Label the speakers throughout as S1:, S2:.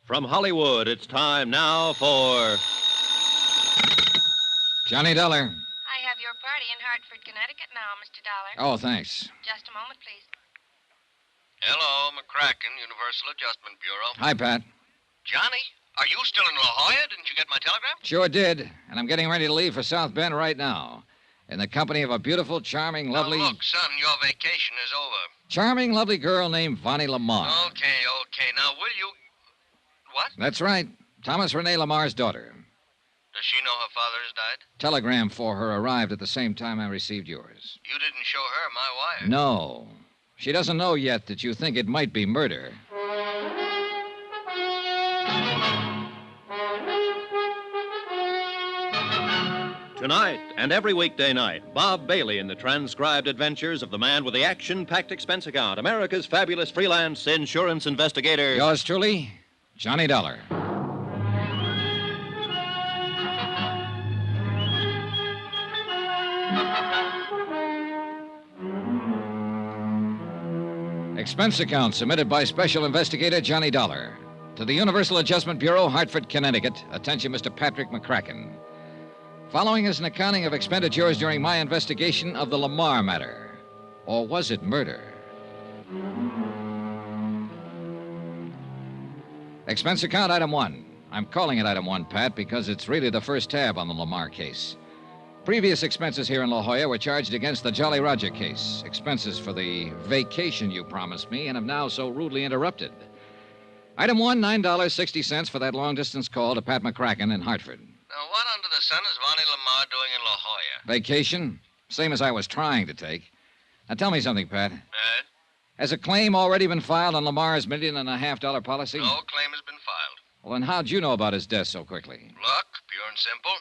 S1: From Hollywood, it's time now for
S2: Johnny Dollar.
S3: I have your party in Hartford, Connecticut now, Mr. Dollar.
S2: Oh, thanks.
S3: Just a moment, please.
S4: Hello, McCracken, Universal Adjustment Bureau.
S2: Hi, Pat.
S4: Johnny, are you still in La Jolla? Didn't you get my telegram?
S2: Sure did. And I'm getting ready to leave for South Bend right now. In the company of a beautiful, charming, lovely...
S4: Now, look, son, your vacation is over.
S2: Charming, lovely girl named Vonnie LaMarr.
S4: Okay. Now, will you... What?
S2: That's right. Thomas Rene LaMarr's daughter.
S4: Does she know her father has died?
S2: Telegram for her arrived at the same time I received yours.
S4: You didn't show her my wire.
S2: No. She doesn't know yet that you think it might be murder.
S1: Tonight and every weekday night, Bob Bailey in the transcribed adventures of the man with the action-packed expense account, America's fabulous freelance insurance investigator.
S2: Yours truly, Johnny Dollar. Expense account submitted by Special Investigator Johnny Dollar to the Universal Adjustment Bureau, Hartford, Connecticut. Attention, Mr. Patrick McCracken. Following is an accounting of expenditures during my investigation of the LaMarr matter. Or was it murder? Expense account item 1. I'm calling it item 1, Pat, because it's really the first tab on the LaMarr case. Previous expenses here in La Jolla were charged against the Jolly Roger case. Expenses for the vacation you promised me and have now so rudely interrupted. Item 1, $9.60 for that long-distance call to Pat McCracken in Hartford.
S4: Now, what under the sun is Vonnie LaMarr doing in La Jolla?
S2: Vacation? Same as I was trying to take. Now, tell me something, Pat.
S4: Eh?
S2: Has a claim already been filed on LaMarr's $1.5 million policy?
S4: No claim has been filed.
S2: Well, then how'd you know about his death so quickly?
S4: Luck, pure and simple.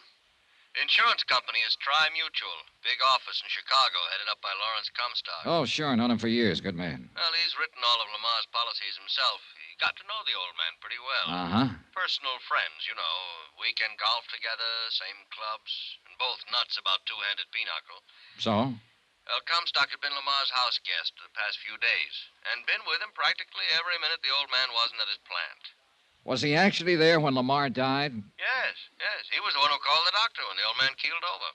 S4: The insurance company is Tri-Mutual. Big office in Chicago, headed up by Lawrence Comstock.
S2: Oh, sure. Known him for years. Good man.
S4: Well, he's written all of LaMarr's policies himself. He got to know the old man pretty well.
S2: Uh-huh.
S4: Personal friends, you know. Weekend golf together, same clubs, and both nuts about two-handed pinochle.
S2: So?
S4: Well, Comstock had been Lamar's house guest the past few days, and been with him practically every minute the old man wasn't at his plant.
S2: Was he actually there when LaMarr died?
S4: Yes. He was the one who called the doctor when the old man keeled over.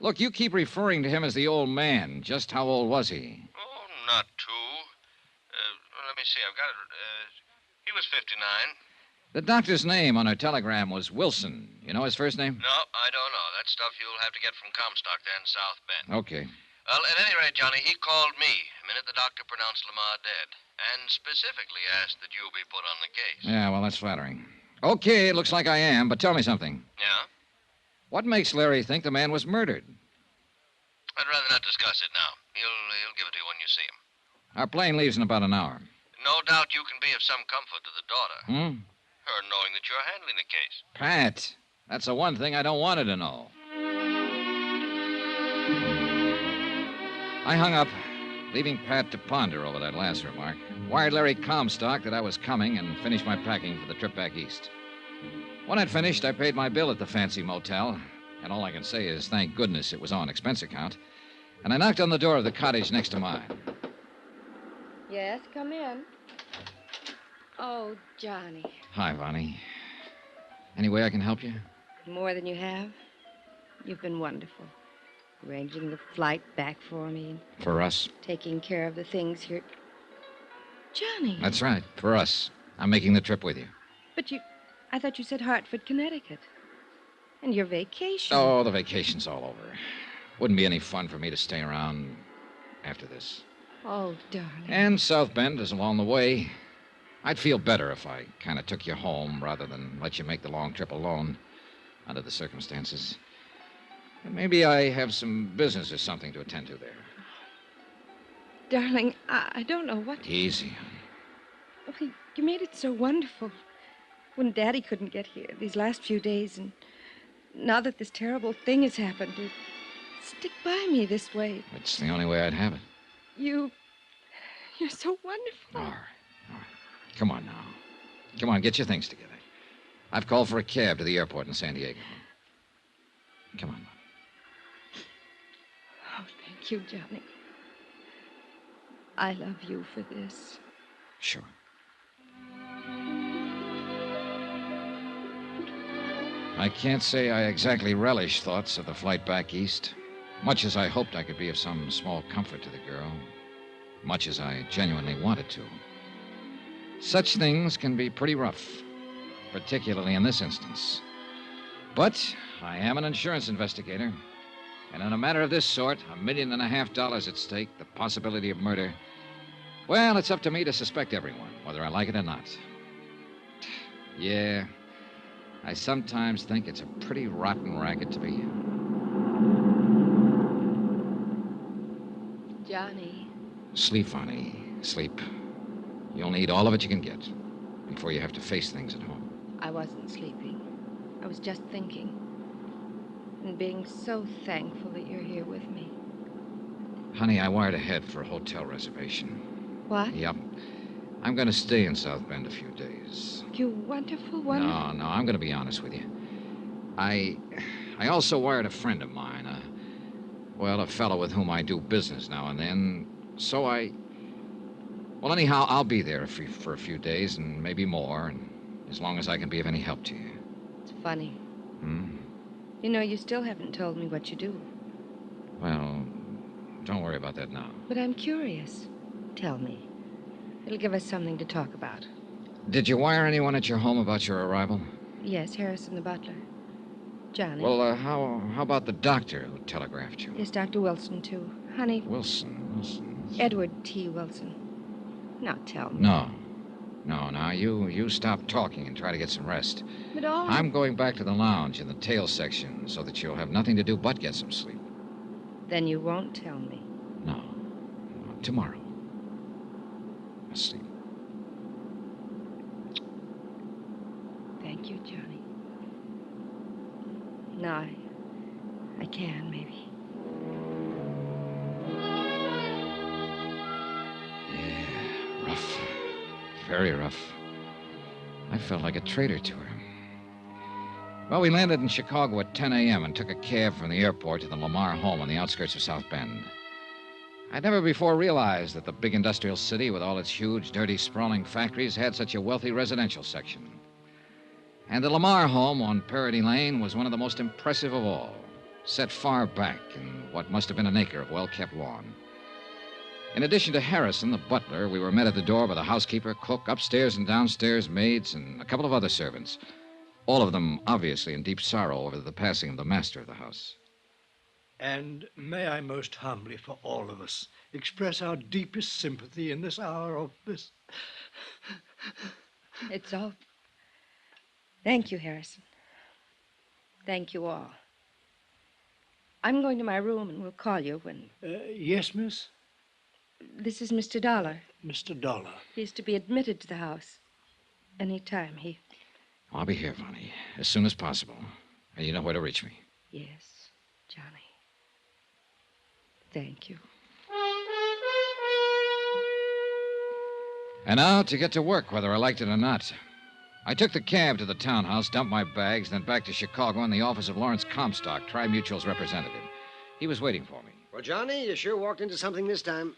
S2: Look, you keep referring to him as the old man. Just how old was he?
S4: Oh, not too. Let me see. I've got it. He was 59.
S2: The doctor's name on her telegram was Wilson. You know his first name?
S4: No, I don't know. That stuff you'll have to get from Comstock there in South Bend.
S2: Okay.
S4: Well, at any rate, Johnny, he called me the minute the doctor pronounced Lamar dead, and specifically asked that you be put on the case.
S2: Yeah, well, that's flattering. Okay, it looks like I am, but tell me something.
S4: Yeah?
S2: What makes Larry think the man was murdered?
S4: I'd rather not discuss it now. He'll give it to you when you see him.
S2: Our plane leaves in about an hour.
S4: No doubt you can be of some comfort to the daughter. Her knowing that you're handling the case.
S2: Pat, that's the one thing I don't want her to know. I hung up, leaving Pat to ponder over that last remark. Wired Larry Comstock that I was coming and finished my packing for the trip back east. When I'd finished, I paid my bill at the fancy motel, and all I can say is thank goodness it was on expense account. And I knocked on the door of the cottage next to mine.
S3: Yes, come in. Oh, Johnny.
S2: Hi, Vonnie. Any way I can help you?
S3: More than you have. You've been wonderful. Arranging the flight back for me.
S2: For us?
S3: Taking care of the things here. Johnny.
S2: That's right, for us. I'm making the trip with you.
S3: But I thought you said Hartford, Connecticut. And your vacation.
S2: Oh, the vacation's all over. Wouldn't be any fun for me to stay around after this.
S3: Oh, darling.
S2: And South Bend is along the way. I'd feel better if I kind of took you home rather than let you make the long trip alone under the circumstances. And maybe I have some business or something to attend to there.
S3: Darling, I don't know what...
S2: Easy.
S3: Oh, you made it so wonderful. When Daddy couldn't get here these last few days, and now that this terrible thing has happened, you stick by me this way.
S2: It's the only way I'd have it.
S3: You're so wonderful.
S2: All right. Come on now. Come on, get your things together. I've called for a cab to the airport in San Diego. Come on.
S3: Oh, thank you, Johnny. I love you for this.
S2: Sure. I can't say I exactly relish thoughts of the flight back east, much as I hoped I could be of some small comfort to the girl, much as I genuinely wanted to. Such things can be pretty rough, particularly in this instance. But I am an insurance investigator, and in a matter of this sort, $1.5 million at stake, the possibility of murder, well, it's up to me to suspect everyone, whether I like it or not. Yeah, I sometimes think it's a pretty rotten racket to be in.
S3: Johnny.
S2: Sleep, Vonnie, sleep. You'll need all of it you can get before you have to face things at home.
S3: I wasn't sleeping. I was just thinking. And being so thankful that you're here with me.
S2: Honey, I wired ahead for a hotel reservation.
S3: What?
S2: Yep. I'm going to stay in South Bend a few days.
S3: You wonderful, wonderful...
S2: No, I'm going to be honest with you. I also wired a friend of mine, a fellow with whom I do business now and then. So well, anyhow, I'll be there for a few days and maybe more, and as long as I can be of any help to you.
S3: It's funny.
S2: Hmm?
S3: You know, you still haven't told me what you do.
S2: Well, don't worry about that now.
S3: But I'm curious. Tell me. It'll give us something to talk about.
S2: Did you wire anyone at your home about your arrival?
S3: Yes, Harrison the butler. Johnny.
S2: Well, how about the doctor who telegraphed you?
S3: Yes, Dr. Wilson, too. Honey.
S2: Wilson.
S3: Edward T. Wilson. Now tell me.
S2: No. Now, you stop talking and try to get some rest.
S3: But all...
S2: I'm going back to the lounge in the tail section so that you'll have nothing to do but get some sleep.
S3: Then you won't tell me.
S2: No. Tomorrow. Sleep.
S3: Thank you, Johnny. Now I can, maybe.
S2: Yeah, rough. Very rough. I felt like a traitor to her. Well, we landed in Chicago at 10 a.m. and took a cab from the airport to the LaMarr home on the outskirts of South Bend. I'd never before realized that the big industrial city with all its huge, dirty, sprawling factories had such a wealthy residential section. And the LaMarr home on Parody Lane was one of the most impressive of all, set far back in what must have been an acre of well-kept lawn. In addition to Harrison, the butler, we were met at the door by the housekeeper, cook, upstairs and downstairs maids, and a couple of other servants, all of them obviously in deep sorrow over the passing of the master of the house.
S5: And may I most humbly for all of us express our deepest sympathy in this hour of this...
S3: It's all... Thank you, Harrison. Thank you all. I'm going to my room and we'll call you when...
S5: Yes, miss?
S3: This is Mr. Dollar.
S5: Mr. Dollar.
S3: He's to be admitted to the house. Any time.
S2: I'll be here, Vonnie, as soon as possible. And you know where to reach me.
S3: Yes, Johnny. Thank you.
S2: And now to get to work, whether I liked it or not. I took the cab to the townhouse, dumped my bags, then back to Chicago in the office of Lawrence Comstock, Tri-Mutual's representative. He was waiting for me.
S6: Well, Johnny, you sure walked into something this time.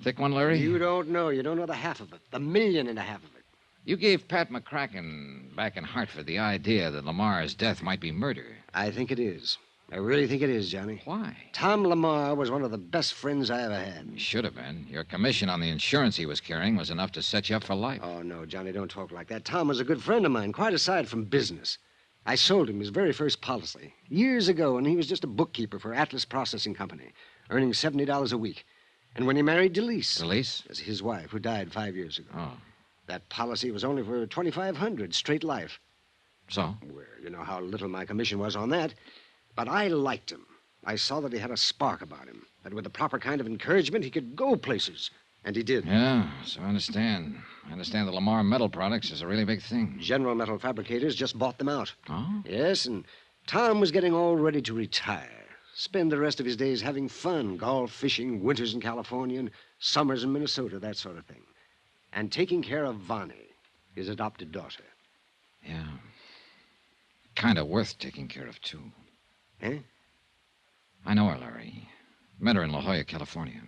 S2: Thick one, Larry?
S6: You don't know. You don't know the half of it. The $1.5 million of it.
S2: You gave Pat McCracken back in Hartford the idea that LaMarr's death might be murder.
S6: I think it is. I really think it is, Johnny.
S2: Why?
S6: Tom LaMarr was one of the best friends I ever had.
S2: He should have been. Your commission on the insurance he was carrying was enough to set you up for life.
S6: Oh, no, Johnny, don't talk like that. Tom was a good friend of mine, quite aside from business. I sold him his very first policy years ago, and he was just a bookkeeper for Atlas Processing Company, earning $70 a week. And when he married Delise...
S2: Delise?
S6: That's his wife, who died 5 years ago.
S2: Oh.
S6: That policy was only for $2,500, straight life.
S2: So?
S6: Well, you know how little my commission was on that. But I liked him. I saw that he had a spark about him, that with the proper kind of encouragement, he could go places. And he did.
S2: Yeah, so I understand. I understand that LaMarr Metal Products is a really big thing.
S6: General Metal Fabricators just bought them out.
S2: Oh?
S6: Yes, and Tom was getting all ready to retire. Spend the rest of his days having fun, golf, fishing, winters in California, and summers in Minnesota, that sort of thing. And taking care of Vonnie, his adopted daughter.
S2: Yeah. Kind of worth taking care of, too.
S6: Eh?
S2: I know her, Larry. Met her in La Jolla, California.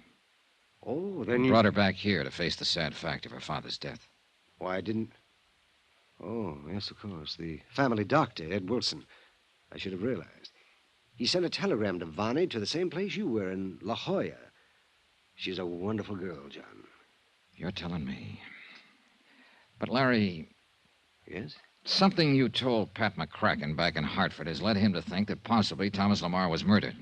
S6: Oh, then you...
S2: Brought her back here to face the sad fact of her father's death.
S6: Why, I didn't... Oh, yes, of course. The family doctor, Ed Wilson. I should have realized. He sent a telegram to Vonnie to the same place you were in La Jolla. She's a wonderful girl, John.
S2: You're telling me. But, Larry,
S6: Yes?
S2: something you told Pat McCracken back in Hartford has led him to think that possibly Thomas LaMarr was murdered.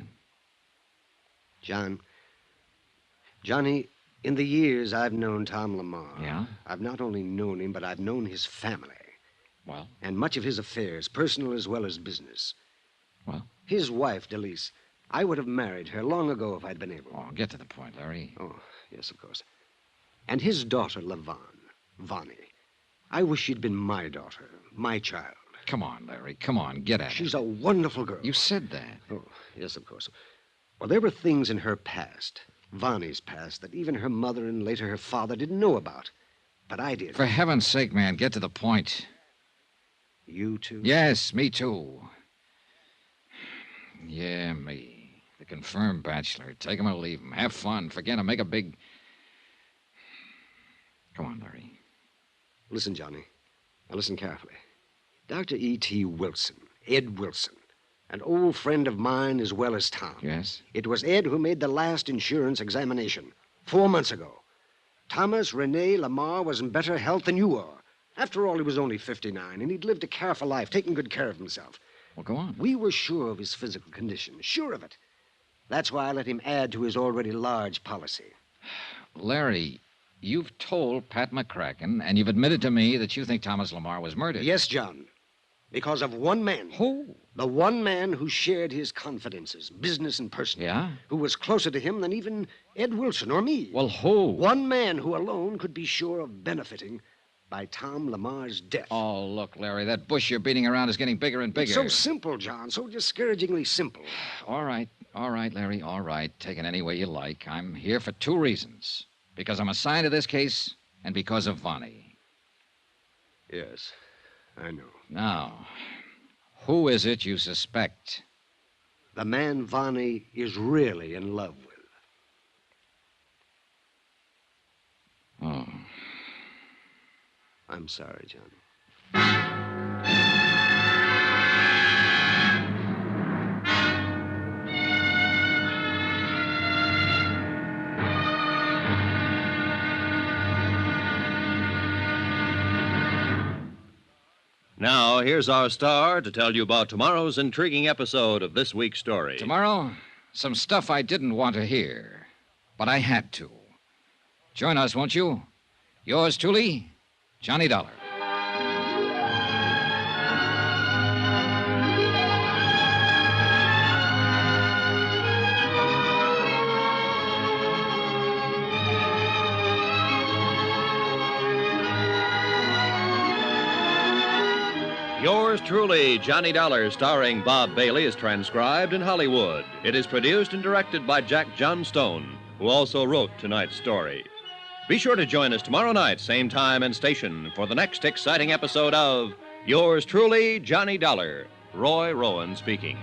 S6: Johnny, in the years I've known Tom LaMarr,
S2: Yeah?
S6: I've not only known him, but I've known his family.
S2: Well?
S6: And much of his affairs, personal as well as business.
S2: Well?
S6: His wife, Delise, I would have married her long ago if I'd been able.
S2: Oh, get to the point, Larry.
S6: Oh, yes, of course. And his daughter, Vonnie. I wish she'd been my daughter, my child.
S2: Come on, Larry. Come on, get at
S6: She's
S2: it.
S6: a wonderful girl.
S2: You said that.
S6: Oh, yes, of course. Well, there were things in her past, Vonnie's past, that even her mother and later her father didn't know about. But I did.
S2: For heaven's sake, man, get to the point.
S6: You too?
S2: Yes, me too. Yeah, me. The confirmed bachelor. Take him or leave him. Have fun. Forget him. Make a big... Come on, Larry.
S6: Listen, Johnny. Now listen carefully. Dr. E.T. Wilson, Ed Wilson, an old friend of mine as well as Tom.
S2: Yes?
S6: It was Ed who made the last insurance examination 4 months ago. Thomas Rene LaMarr was in better health than you are. After all, he was only 59, and he'd lived a careful life, taking good care of himself.
S2: Well, go on.
S6: We were sure of his physical condition, sure of it. That's why I let him add to his already large policy.
S2: Larry, you've told Pat McCracken, and you've admitted to me that you think Thomas LaMarr was murdered.
S6: Yes, John. Because of one man.
S2: Who?
S6: The one man who shared his confidences, business and personal.
S2: Yeah?
S6: Who was closer to him than even Ed Wilson or me.
S2: Well, who?
S6: One man who alone could be sure of benefiting by Tom LaMarr's death.
S2: Oh, look, Larry, that bush you're beating around is getting bigger and bigger.
S6: It's so simple, John, so discouragingly simple.
S2: All right, Larry, all right. Take it any way you like. I'm here for 2 reasons. Because I'm assigned to this case, and because of Vonnie.
S6: Yes, I know.
S2: Now, who is it you suspect?
S6: The man Vonnie is really in love with.
S2: Oh.
S6: I'm sorry, John.
S1: Now, here's our star to tell you about tomorrow's intriguing episode of this week's story.
S2: Tomorrow, some stuff I didn't want to hear, but I had to. Join us, won't you? Yours truly, Johnny Dollar.
S1: Yours truly, Johnny Dollar, starring Bob Bailey, is transcribed in Hollywood. It is produced and directed by Jack Johnstone, who also wrote tonight's story. Be sure to join us tomorrow night, same time and station, for the next exciting episode of Yours truly, Johnny Dollar. Roy Rowan speaking.